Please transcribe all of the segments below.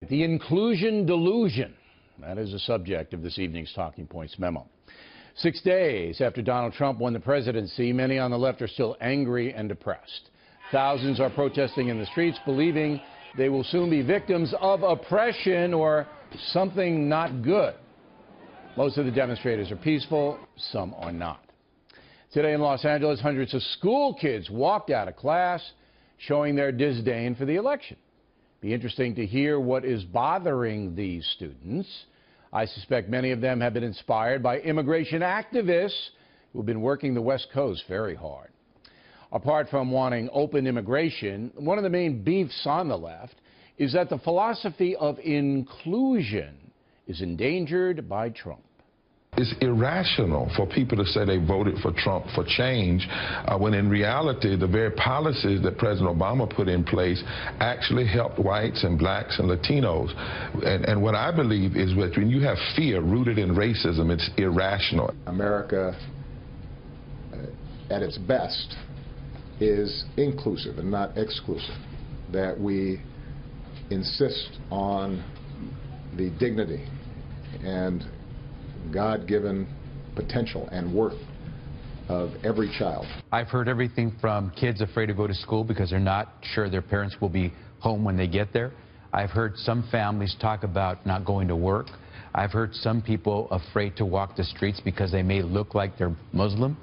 The inclusion delusion. That is the subject of this evening's Talking Points memo. 6 days after Donald Trump won the presidency, many on the left are still angry and depressed. Thousands are protesting in the streets, believing they will soon be victims of oppression or something not good. Most of the demonstrators are peaceful, some are not. Today in Los Angeles, hundreds of school kids walked out of class, showing their disdain for the election. Be interesting to hear what is bothering these students. I suspect many of them have been inspired by immigration activists who have been working the West Coast very hard. Apart from wanting open immigration, one of the main beefs on the left is that the philosophy of inclusion is endangered by Trump. It's irrational for people to say they voted for Trump for change when in reality the very policies that President Obama put in place actually helped whites and blacks and Latinos. And what I believe is that when you have fear rooted in racism, it's irrational. America, at its best, is inclusive and not exclusive, that we insist on the dignity and God-given potential and worth of every child. I've heard everything from kids afraid to go to school because they're not sure their parents will be home when they get there. I've heard some families talk about not going to work. I've heard some people afraid to walk the streets because they may look like they're Muslim.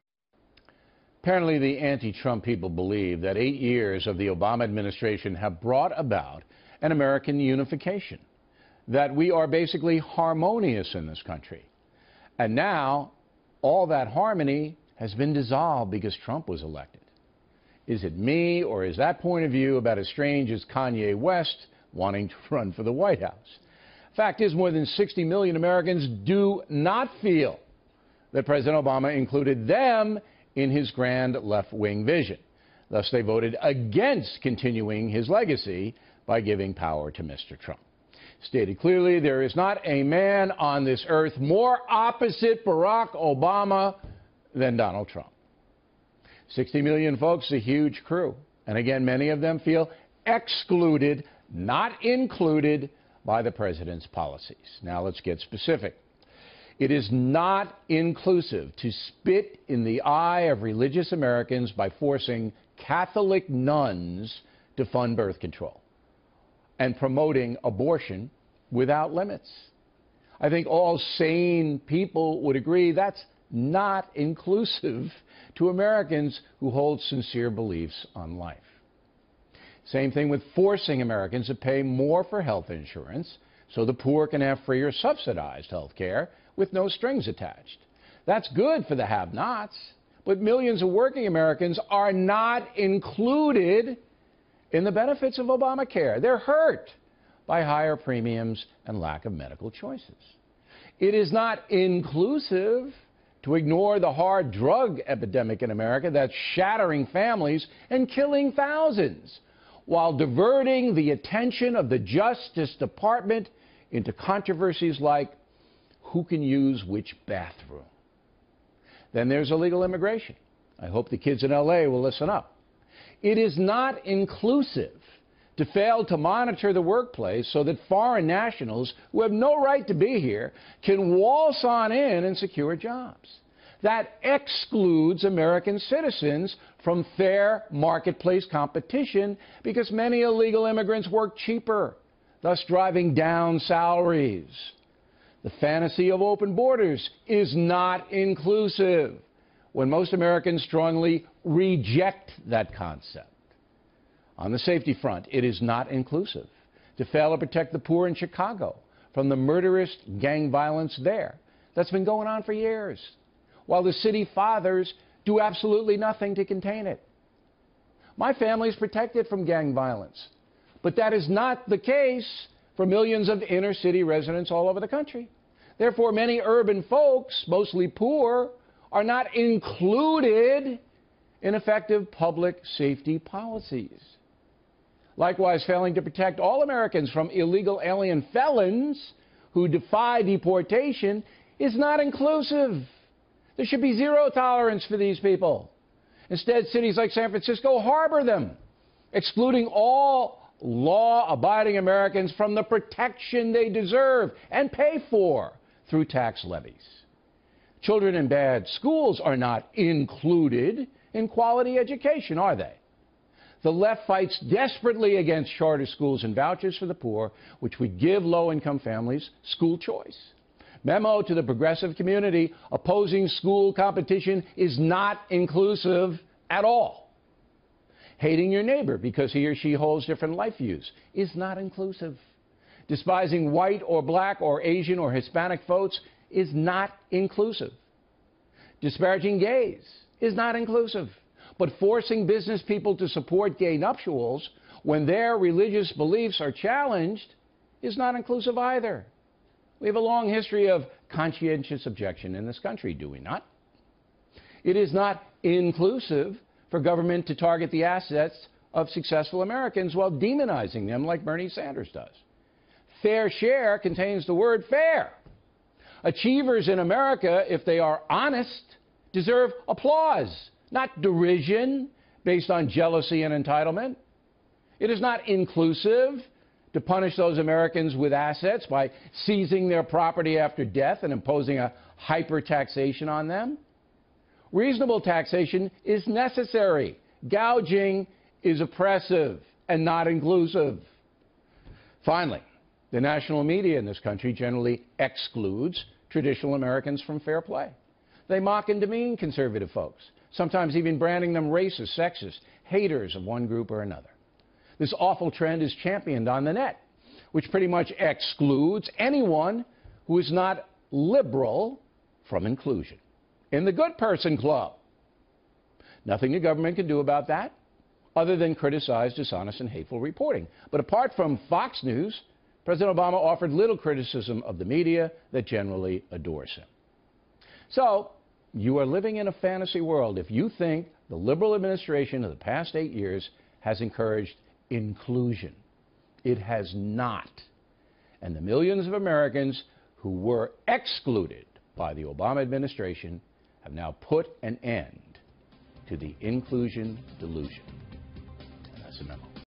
Apparently, the anti-Trump people believe that 8 years of the Obama administration have brought about an American unification, that we are basically harmonious in this country. And now, all that harmony has been dissolved because Trump was elected. Is it me, or is that point of view about as strange as Kanye West wanting to run for the White House? Fact is, more than 60 million Americans do not feel that President Obama included them in his grand left-wing vision. Thus, they voted against continuing his legacy by giving power to Mr. Trump. Stated clearly, there is not a man on this earth more opposite Barack Obama than Donald Trump. 60 million folks, a huge crew. And again, many of them feel excluded, not included, by the president's policies. Now let's get specific. It is not inclusive to spit in the eye of religious Americans by forcing Catholic nuns to fund birth control and promoting abortion without limits. I think all sane people would agree that's not inclusive to Americans who hold sincere beliefs on life. Same thing with forcing Americans to pay more for health insurance so the poor can have free or subsidized health care with no strings attached. That's good for the have-nots, but millions of working Americans are not included in the benefits of Obamacare. They're hurt by higher premiums and lack of medical choices. It is not inclusive to ignore the hard drug epidemic in America that's shattering families and killing thousands, while diverting the attention of the Justice Department into controversies like who can use which bathroom. Then there's illegal immigration. I hope the kids in LA will listen up. It is not inclusive to fail to monitor the workplace so that foreign nationals who have no right to be here can waltz on in and secure jobs. That excludes American citizens from fair marketplace competition because many illegal immigrants work cheaper, thus driving down salaries. The fantasy of open borders is not inclusive when most Americans strongly reject that concept. On the safety front, it is not inclusive to fail to protect the poor in Chicago from the murderous gang violence there that's been going on for years, while the city fathers do absolutely nothing to contain it. My family is protected from gang violence, but that is not the case for millions of inner-city residents all over the country. Therefore, many urban folks, mostly poor, are not included in effective public safety policies. Likewise, failing to protect all Americans from illegal alien felons who defy deportation is not inclusive. There should be zero tolerance for these people. Instead, cities like San Francisco harbor them, excluding all law-abiding Americans from the protection they deserve and pay for through tax levies. Children in bad schools are not included in quality education, are they? The left fights desperately against charter schools and vouchers for the poor, which would give low-income families school choice. Memo to the progressive community: opposing school competition is not inclusive at all. Hating your neighbor because he or she holds different life views is not inclusive. Despising white or black or Asian or Hispanic votes is not inclusive. Disparaging gays is not inclusive. But forcing business people to support gay nuptials when their religious beliefs are challenged is not inclusive either. We have a long history of conscientious objection in this country, do we not? It is not inclusive for government to target the assets of successful Americans while demonizing them like Bernie Sanders does. Fair share contains the word fair. Achievers in America, if they are honest, deserve applause, not derision based on jealousy and entitlement. It is not inclusive to punish those Americans with assets by seizing their property after death and imposing a hyper-taxation on them. Reasonable taxation is necessary. Gouging is oppressive and not inclusive. Finally, the national media in this country generally excludes traditional Americans from fair play. They mock and demean conservative folks, sometimes even branding them racist, sexist, haters of one group or another. This awful trend is championed on the net, which pretty much excludes anyone who is not liberal from inclusion in the good person club. Nothing the government can do about that other than criticize dishonest and hateful reporting. But apart from Fox News, President Obama offered little criticism of the media that generally adores him. So, you are living in a fantasy world if you think the liberal administration of the past 8 years has encouraged inclusion. It has not. And the millions of Americans who were excluded by the Obama administration have now put an end to the inclusion delusion. And that's a memo.